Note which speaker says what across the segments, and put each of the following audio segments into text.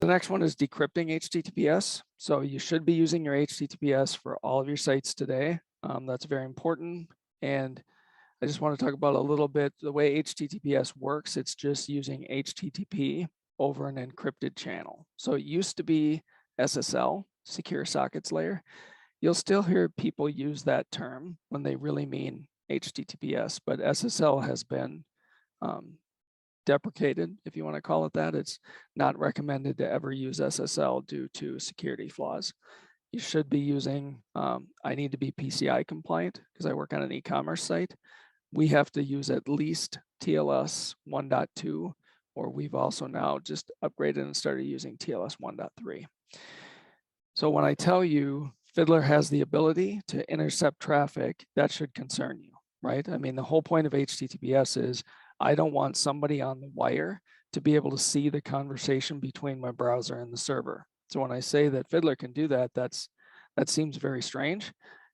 Speaker 1: next one is decrypting HTTPS. So you should be using your HTTPS for all of your sites today. That's very important. And I just want to talk about a little bit the way HTTPS works. It's just using HTTP over an encrypted channel. So it used to be SSL, Secure Sockets Layer. You'll still hear people use that term when they really mean HTTPS, but SSL has been deprecated, if you want to call it that. It's not recommended to ever use SSL due to security flaws. You should be using, I need to be PCI compliant because I work on an e-commerce site. We have to use at least TLS 1.2, or we've also now just upgraded and started using TLS 1.3. So when I tell you Fiddler has the ability to intercept traffic, that should concern you, right? I mean, the whole point of HTTPS is I don't want somebody on the wire to be able to see the conversation between my browser and the server. So when I say that Fiddler can do that, that seems very strange.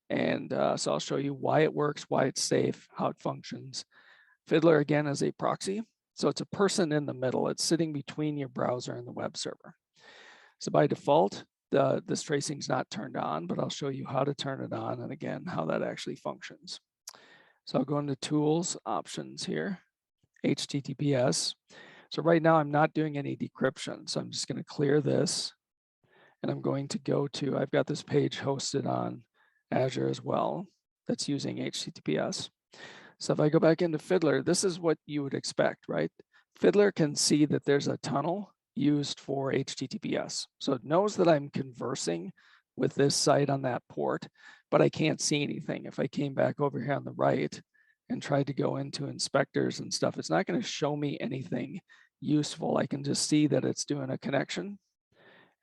Speaker 1: And so I'll show you why it works, why it's safe, how it functions. Fiddler, again, is a proxy. So it's a person in the middle. It's sitting between your browser and the web server. So by default, this tracing is not turned on, but I'll show you how to turn it on and again, how that actually functions. So I'll go into Tools, Options here, HTTPS. So right now I'm not doing any decryption. So I'm just going to clear this and I'm going to go to, I've got this page hosted on Azure as well that's using HTTPS. So if I go back into Fiddler, this is what you would expect, right? Fiddler can see that there's a tunnel used for HTTPS. So it knows that I'm conversing with this site on that port, but I can't see anything. If I came back over here on the right and tried to go into inspectors and stuff, it's not going to show me anything useful. I can just see that it's doing a connection.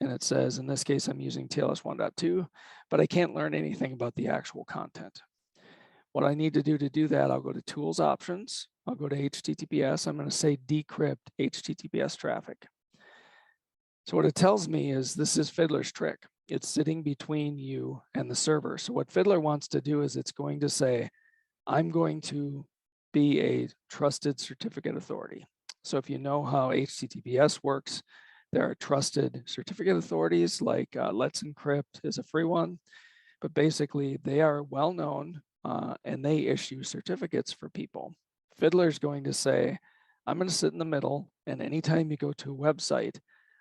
Speaker 1: And it says, in this case, I'm using TLS 1.2, but I can't learn anything about the actual content. What I need to do that, I'll go to Tools Options. I'll go to HTTPS. I'm going to say decrypt HTTPS traffic. So what it tells me is this is Fiddler's trick. It's sitting between you and the server. So what Fiddler wants to do is it's going to say, I'm going to be a trusted certificate authority. So if you know how HTTPS works, there are trusted certificate authorities like Let's Encrypt is a free one, but basically they are well known and they issue certificates for people. Fiddler is going to say, I'm going to sit in the middle, and anytime you go to a website,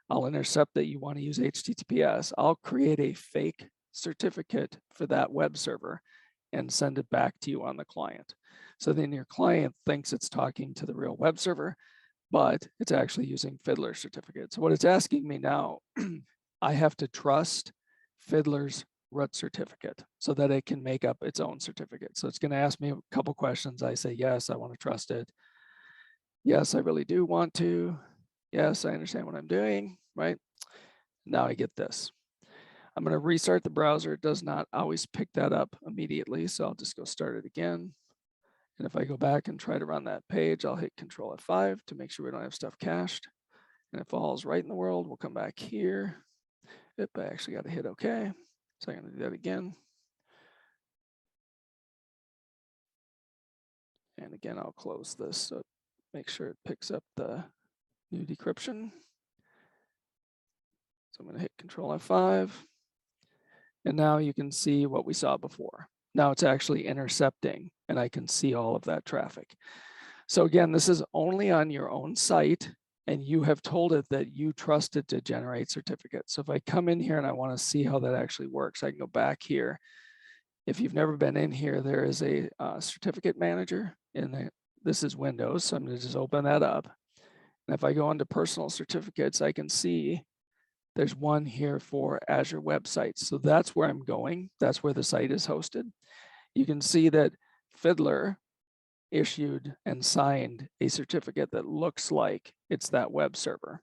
Speaker 1: I'll intercept that you want to use HTTPS. I'll create a fake certificate for that web server and send it back to you on the client. So then your client thinks it's talking to the real web server, but it's actually using Fiddler certificate. So what it's asking me now, I have to trust Fiddler's root certificate so that it can make up its own certificate. So it's going to ask me a couple questions. I say, yes, I want to trust it. Yes, I really do want to. Yes, I understand what I'm doing, right? Now I get this. I'm going to restart the browser. It does not always pick that up immediately, so I'll just go start it again. And if I go back and try to run that page, I'll hit Control F5 to make sure we don't have stuff cached. And if all's right in the world, we'll come back here. Yep, I actually got to hit OK. So I'm going to do that again. And again, I'll close this so make sure it picks up the new decryption. So I'm going to hit Control F5. And now you can see what we saw before. Now it's actually intercepting, and I can see all of that traffic. So again, this is only on your own site, and you have told it that you trust it to generate certificates. So if I come in here and I want to see how that actually works, I can go back here. If you've never been in here, there is a certificate manager this is Windows, so I'm going to just open that up. And if I go into personal certificates, I can see there's one here for Azure websites. So that's where I'm going. That's where the site is hosted. You can see that Fiddler issued and signed a certificate that looks like it's that web server.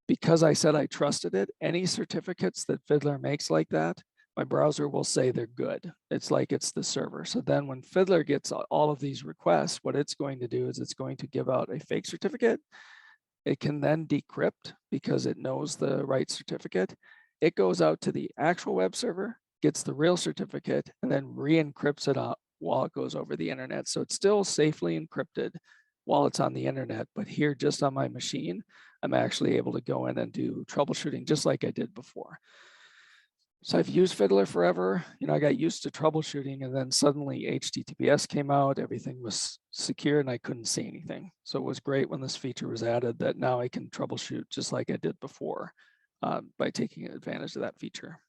Speaker 1: Because I said I trusted it, any certificates that Fiddler makes like that, my browser will say they're good. It's like it's the server. So then when Fiddler gets all of these requests, what it's going to do is it's going to give out a fake certificate. It can then decrypt because it knows the right certificate. It goes out to the actual web server, gets the real certificate, and then re-encrypts it out while it goes over the internet. So it's still safely encrypted, while it's on the internet, but here just on my machine, I'm actually able to go in and do troubleshooting just like I did before. So I've used Fiddler forever. I got used to troubleshooting, and then suddenly HTTPS came out, everything was secure and I couldn't see anything. So it was great when this feature was added that now I can troubleshoot just like I did before by taking advantage of that feature.